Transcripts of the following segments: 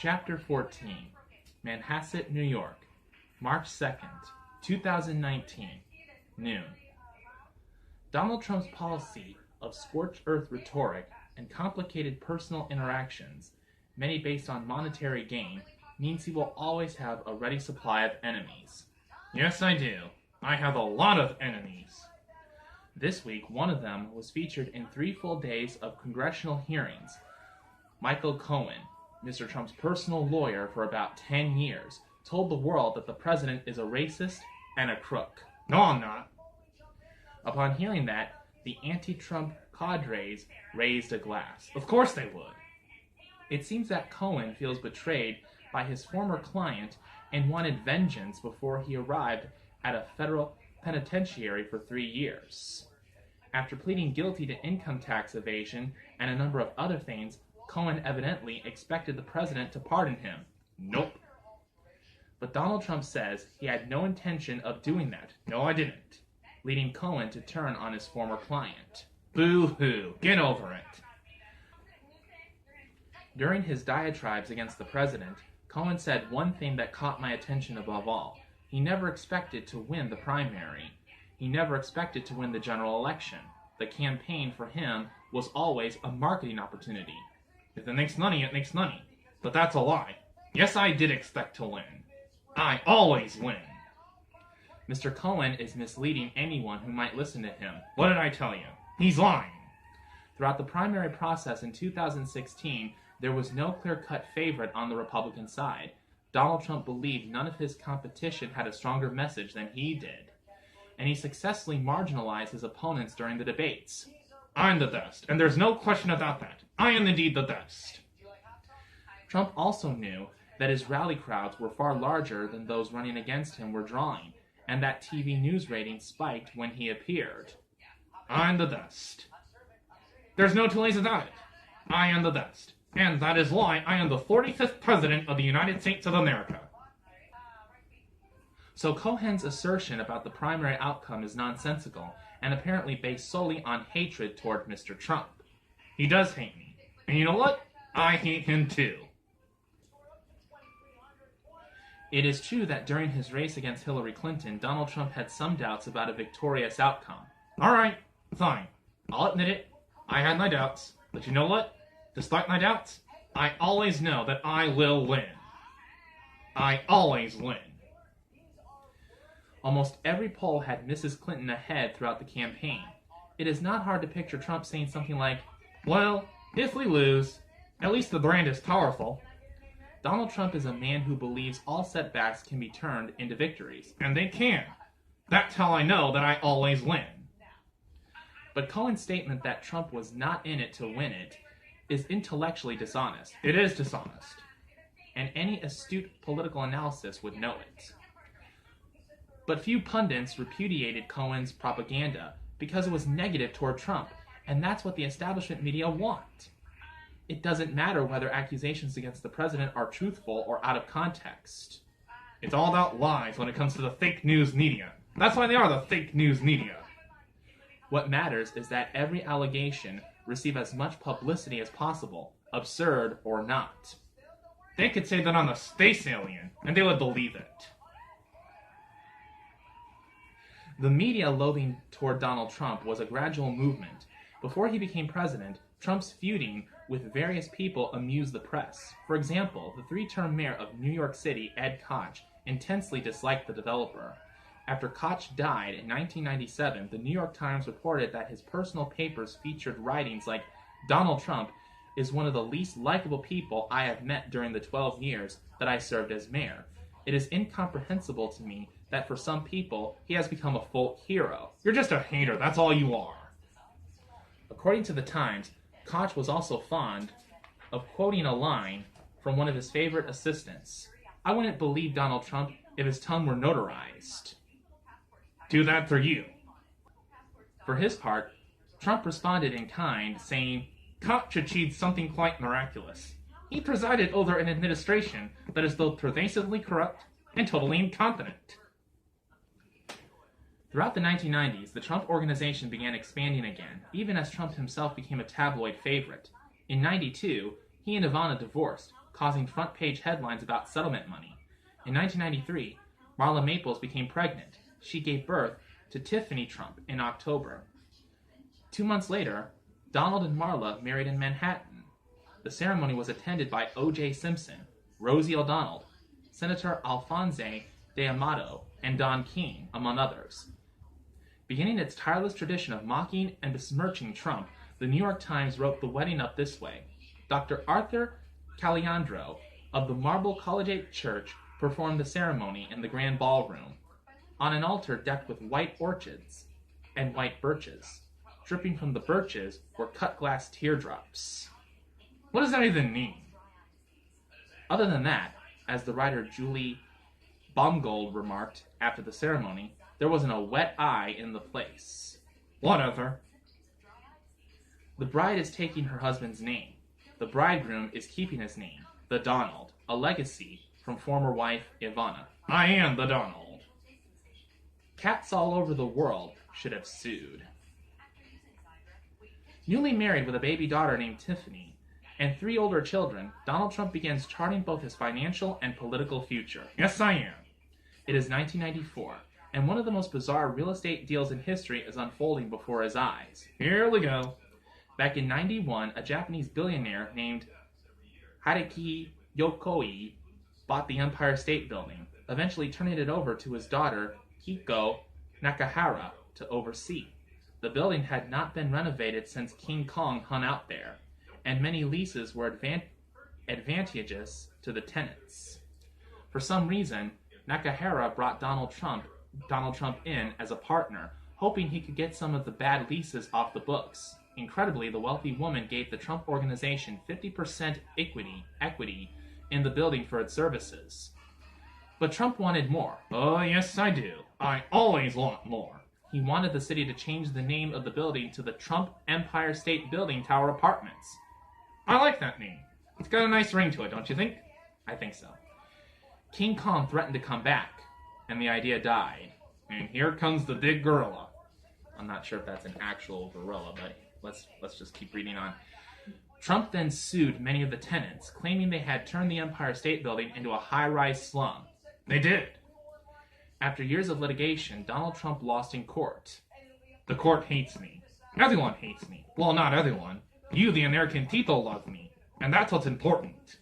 Chapter 14, Manhasset, New York, March 2nd, 2019, noon. Donald Trump's policy of scorched earth rhetoric and complicated personal interactions, many based on monetary gain, means he will always have a ready supply of enemies. Yes, I do. I have a lot of enemies. This week, one of them was featured in 3 full days of congressional hearings. Michael Cohen, Mr. Trump's personal lawyer for about 10 years, told the world that the president is a racist and a crook. No, I'm not. Upon hearing that, the anti-Trump cadres raised a glass. Of course they would. It seems that Cohen feels betrayed by his former client and wanted vengeance before he arrived at a federal penitentiary for 3 years. After pleading guilty to income tax evasion and a number of other things, Cohen evidently expected the president to pardon him. Nope. But Donald Trump says he had no intention of doing that. No, I didn't. Leading Cohen to turn on his former client. Boo-hoo. Get over it. During his diatribes against the president, Cohen said one thing that caught my attention above all. He never expected to win the primary. He never expected to win the general election. The campaign for him was always a marketing opportunity. If it makes money, it makes money. But that's a lie. Yes, I did expect to win. I always win. Mr. Cohen is misleading anyone who might listen to him. What did I tell you? He's lying. Throughout the primary process in 2016, there was no clear-cut favorite on the Republican side. Donald Trump believed none of his competition had a stronger message than he did. And he successfully marginalized his opponents during the debates. I'm the best, and there's no question about that. I am indeed the best. Trump also knew that his rally crowds were far larger than those running against him were drawing, and that TV news ratings spiked when he appeared. I'm the best. There's no two ways about it. I am the best. And that is why I am the 45th President of the United States of America. So Cohen's assertion about the primary outcome is nonsensical, and apparently based solely on hatred toward Mr. Trump. He does hate me. And you know what? I hate him too. It is true that during his race against Hillary Clinton, Donald Trump had some doubts about a victorious outcome. Alright, fine. I'll admit it. I had my doubts. But you know what? Despite my doubts, I always know that I will win. I always win. Almost every poll had Mrs. Clinton ahead throughout the campaign. It is not hard to picture Trump saying something like, well, if we lose, at least the brand is powerful. Donald Trump is a man who believes all setbacks can be turned into victories. And they can. That's how I know that I always win. But Cohen's statement that Trump was not in it to win it is intellectually dishonest. It is dishonest. And any astute political analysis would know it. But few pundits repudiated Cohen's propaganda because it was negative toward Trump, and that's what the establishment media want. It doesn't matter whether accusations against the president are truthful or out of context. It's all about lies when it comes to the fake news media. That's why they are the fake news media. What matters is that every allegation receive as much publicity as possible, absurd or not. They could say that I'm a space alien, and they would believe it. The media loathing toward Donald Trump was a gradual movement. Before he became president, Trump's feuding with various people amused the press. For example, the 3-term mayor of New York City, Ed Koch, intensely disliked the developer. After Koch died in 1997, the New York Times reported that his personal papers featured writings like, Donald Trump is one of the least likable people I have met during the 12 years that I served as mayor. It is incomprehensible to me that for some people, he has become a folk hero. You're just a hater, that's all you are. According to the Times, Koch was also fond of quoting a line from one of his favorite assistants. I wouldn't believe Donald Trump if his tongue were notarized. Do that for you. For his part, Trump responded in kind, saying, Koch achieved something quite miraculous. He presided over an administration that is both pervasively corrupt and totally incompetent. Throughout the 1990s, the Trump Organization began expanding again, even as Trump himself became a tabloid favorite. In '92, he and Ivana divorced, causing front-page headlines about settlement money. In 1993, Marla Maples became pregnant. She gave birth to Tiffany Trump in October. 2 months later, Donald and Marla married in Manhattan. The ceremony was attended by O.J. Simpson, Rosie O'Donnell, Senator Alphonse de Amato, and Don King, among others. Beginning its tireless tradition of mocking and besmirching Trump, the New York Times wrote the wedding up this way. Dr. Arthur Caliandro of the Marble Collegiate Church performed the ceremony in the grand ballroom, on an altar decked with white orchids and white birches. Dripping from the birches were cut-glass teardrops. What does that even mean? Other than that, as the writer Julie Baumgold remarked after the ceremony, there wasn't a wet eye in the place. Whatever. The bride is taking her husband's name. The bridegroom is keeping his name, the Donald, a legacy from former wife Ivana. I am the Donald. Cats all over the world should have sued. Newly married with a baby daughter named Tiffany and 3 older children, Donald Trump begins charting both his financial and political future. Yes, I am. It is 1994, and one of the most bizarre real estate deals in history is unfolding before his eyes. Here we go. Back in 91, a Japanese billionaire named Hideki Yokoi bought the Empire State Building, eventually turning it over to his daughter, Hiko Nakahara, to oversee. The building had not been renovated since King Kong hung out there, and many leases were advantageous to the tenants. For some reason, Nakahara brought Donald Trump in as a partner, hoping he could get some of the bad leases off the books. Incredibly, the wealthy woman gave the Trump Organization 50% equity in the building for its services. But Trump wanted more. Oh, yes, I do. I always want more. He wanted the city to change the name of the building to the Trump Empire State Building Tower Apartments. I like that name. It's got a nice ring to it, don't you think? I think so. King Kong threatened to come back, and the idea died. And here comes the big gorilla. I'm not sure if that's an actual gorilla, but let's just keep reading on. Trump then sued many of the tenants, claiming they had turned the Empire State Building into a high-rise slum. They did. After years of litigation, Donald Trump lost in court. The court hates me. Everyone hates me. Well, not everyone. You, the American people, love me. And that's what's important.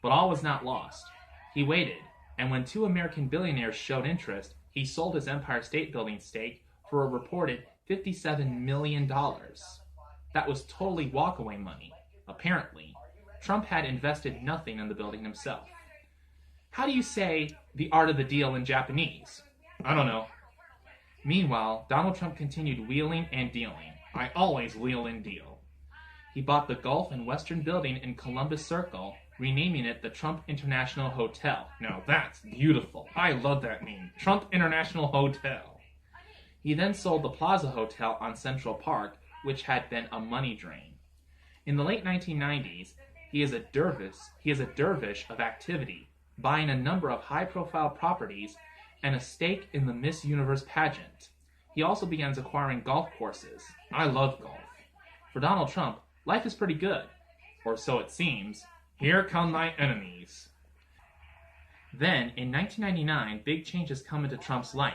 But all was not lost. He waited, and when 2 American billionaires showed interest, he sold his Empire State Building stake for a reported $57 million. That was totally walkaway money. Apparently, Trump had invested nothing in the building himself. How do you say the art of the deal in Japanese? I don't know. Meanwhile, Donald Trump continued wheeling and dealing. I always wheel and deal. He bought the Gulf and Western Building in Columbus Circle, renaming it the Trump International Hotel. Now that's beautiful. I love that name. Trump International Hotel. He then sold the Plaza Hotel on Central Park, which had been a money drain. In the late 1990s, he is a dervish of activity, buying a number of high-profile properties and a stake in the Miss Universe pageant. He also begins acquiring golf courses. I love golf. For Donald Trump, life is pretty good. Or so it seems. Here come my enemies. Then, in 1999, big changes come into Trump's life.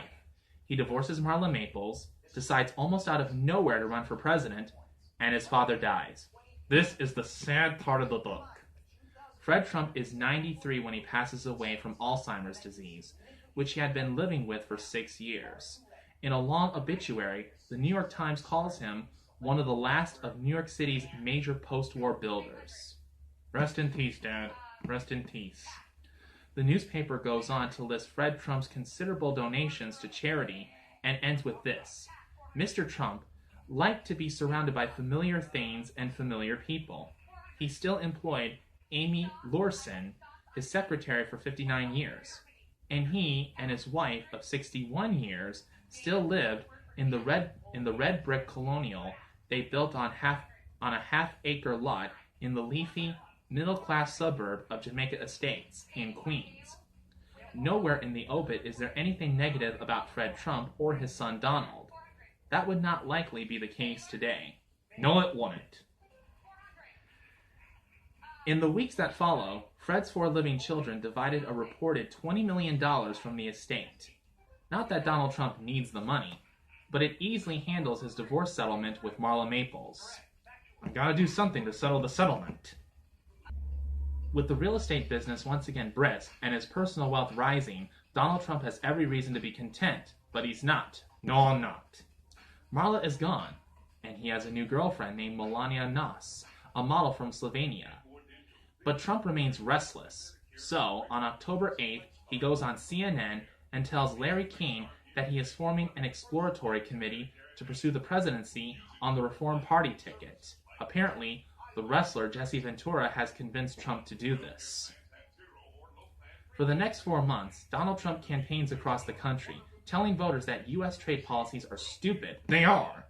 He divorces Marla Maples, decides almost out of nowhere to run for president, and his father dies. This is the sad part of the book. Fred Trump is 93 when he passes away from Alzheimer's disease, which he had been living with for 6 years. In a long obituary, the New York Times calls him one of the last of New York City's major post-war builders. Rest in peace, Dad. Rest in peace. The newspaper goes on to list Fred Trump's considerable donations to charity and ends with this. Mr. Trump liked to be surrounded by familiar things and familiar people. He still employed Amy Lorson, his secretary, for 59 years. And he and his wife of 61 years still lived in the red brick colonial they built on a half-acre lot in the leafy, middle-class suburb of Jamaica Estates in Queens. Nowhere in the obit is there anything negative about Fred Trump or his son Donald. That would not likely be the case today. No, it wouldn't. In the weeks that follow, Fred's 4 living children divided a reported $20 million from the estate. Not that Donald Trump needs the money, but it easily handles his divorce settlement with Marla Maples. I gotta do something to settle the settlement. With the real estate business once again brisk and his personal wealth rising, Donald Trump has every reason to be content, but he's not. No, I'm not. Marla is gone, and he has a new girlfriend named Melania Nas, a model from Slovenia. But Trump remains restless, so on October 8th, he goes on CNN and tells Larry King that he is forming an exploratory committee to pursue the presidency on the Reform Party ticket. Apparently, the wrestler Jesse Ventura has convinced Trump to do this. For the next 4 months, Donald Trump campaigns across the country, telling voters that U.S. trade policies are stupid. They are.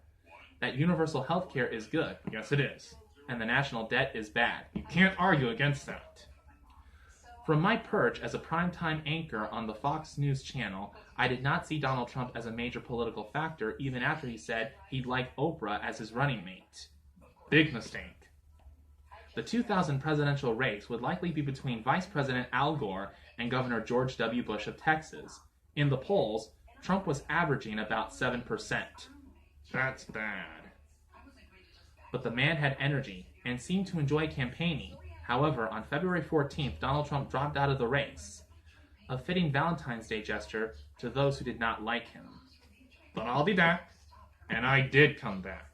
That universal health care is good. Yes, it is. And the national debt is bad. You can't argue against that. From my perch as a primetime anchor on the Fox News channel, I did not see Donald Trump as a major political factor even after he said he'd like Oprah as his running mate. Big mistake. The 2000 presidential race would likely be between Vice President Al Gore and Governor George W. Bush of Texas. In the polls, Trump was averaging about 7%. That's bad. But the man had energy and seemed to enjoy campaigning. However, on February 14th, Donald Trump dropped out of the race, a fitting Valentine's Day gesture to those who did not like him. But I'll be back, and I did come back.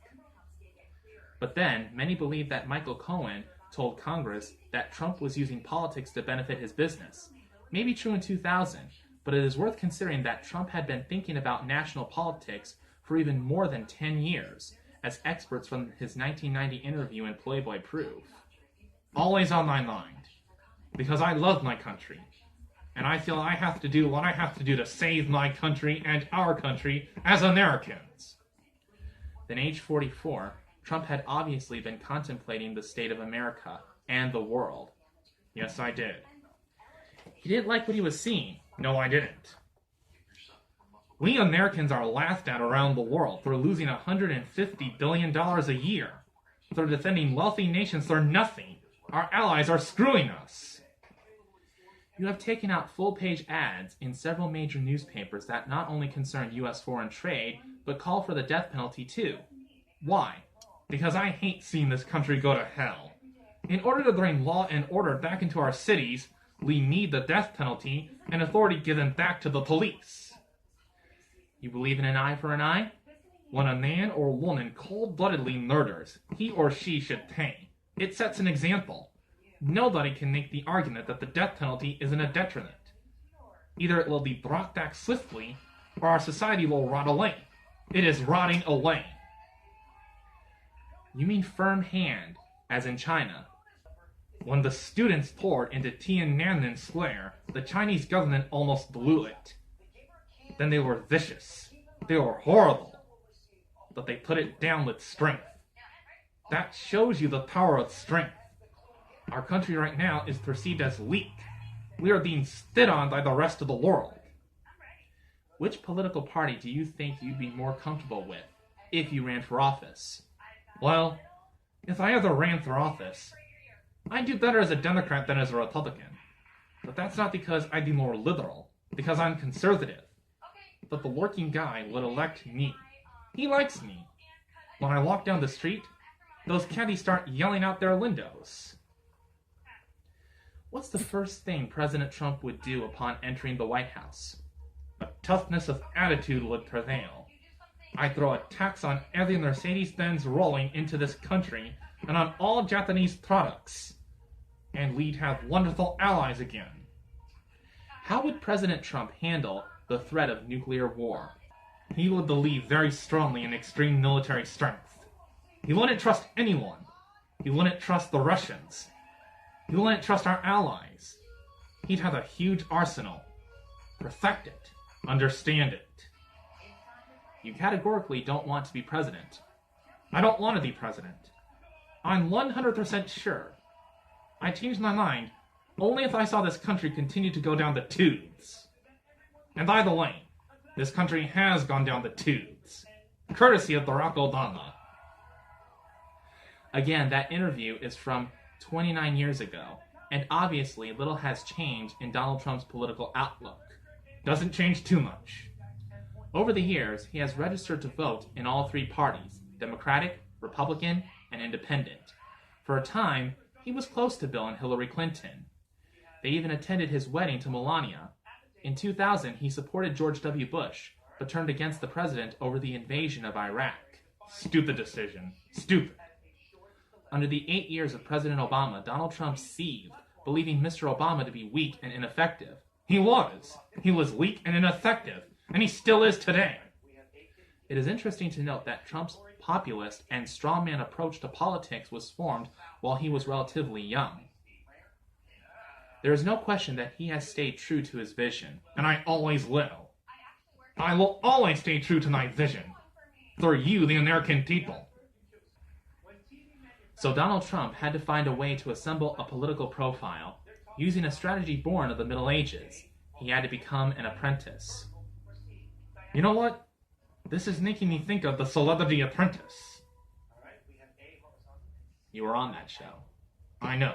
But then, many believe that Michael Cohen told Congress that Trump was using politics to benefit his business. Maybe true in 2000, but it is worth considering that Trump had been thinking about national politics for even more than 10 years, as experts from his 1990 interview in Playboy prove. Always on my mind, because I love my country, and I feel I have to do what I have to do to save my country and our country as Americans. Then, age 44, Trump had obviously been contemplating the state of America and the world. Yes, I did. He didn't like what he was seeing. No, I didn't. We Americans are laughed at around the world for losing $150 billion a year. For defending wealthy nations for nothing. Our allies are screwing us. You have taken out full-page ads in several major newspapers that not only concern U.S. foreign trade, but call for the death penalty too. Why? Because I hate seeing this country go to hell. In order to bring law and order back into our cities, we need the death penalty and authority given back to the police. You believe in an eye for an eye? When a man or woman cold-bloodedly murders, he or she should pay. It sets an example. Nobody can make the argument that the death penalty isn't a detriment. Either it will be brought back swiftly, or our society will rot away. It is rotting away. You mean firm hand, as in China. When the students poured into Tiananmen Square, the Chinese government almost blew it. Then they were vicious. They were horrible. But they put it down with strength. That shows you the power of strength. Our country right now is perceived as weak. We are being spit on by the rest of the world. Which political party do you think you'd be more comfortable with if you ran for office? Well, if I ever ran for office, I'd do better as a Democrat than as a Republican. But that's not because I'd be more liberal, because I'm conservative. But the working guy would elect me. He likes me. When I walk down the street, those caddies start yelling out their windows. What's the first thing President Trump would do upon entering the White House? A toughness of attitude would prevail. I throw a tax on every Mercedes-Benz rolling into this country and on all Japanese products. And we'd have wonderful allies again. How would President Trump handle the threat of nuclear war? He would believe very strongly in extreme military strength. He wouldn't trust anyone. He wouldn't trust the Russians. He wouldn't trust our allies. He'd have a huge arsenal. Perfect it. Understand it. You categorically don't want to be president. I don't want to be president. I'm 100% sure. I changed my mind only if I saw this country continue to go down the tubes. And by the way, this country has gone down the tubes, courtesy of Barack Obama. Again, that interview is from 29 years ago, and obviously little has changed in Donald Trump's political outlook. Doesn't change too much. Over the years, he has registered to vote in all three parties, Democratic, Republican, and Independent. For a time, he was close to Bill and Hillary Clinton. They even attended his wedding to Melania. In 2000, he supported George W. Bush, but turned against the president over the invasion of Iraq. Stupid decision. Stupid. Under the 8 years of President Obama, Donald Trump seethed, believing Mr. Obama to be weak and ineffective. He was. He was weak and ineffective, and he still is today. It is interesting to note that Trump's populist and strawman approach to politics was formed while he was relatively young. There is no question that he has stayed true to his vision, and I always will. I will always stay true to my vision, for you, the American people. So Donald Trump had to find a way to assemble a political profile, using a strategy born of the Middle Ages. He had to become an apprentice. You know what? This is making me think of The Celebrity Apprentice. You were on that show. I know.